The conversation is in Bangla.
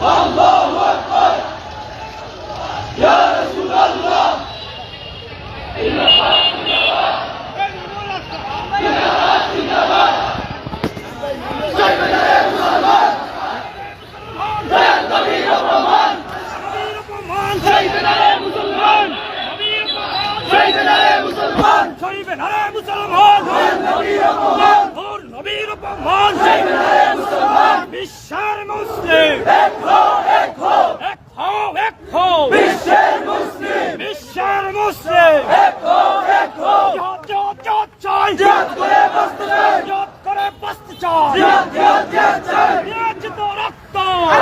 আল্লাহু আকবার ইয়া রাসূলুল্লাহ জিন্দাবাদ জিন্দাবাদ জিন্দাবাদ জয় বাংলা মুসলমান জয় নবীর অপমান জয় বাংলা মুসলমান জয় বাংলা মুসলমান জয় বাংলা মুসলমান নবীর অপমান নবীর অপমান জয় বাংলা মুসলমান বিশ্বের মুসলিম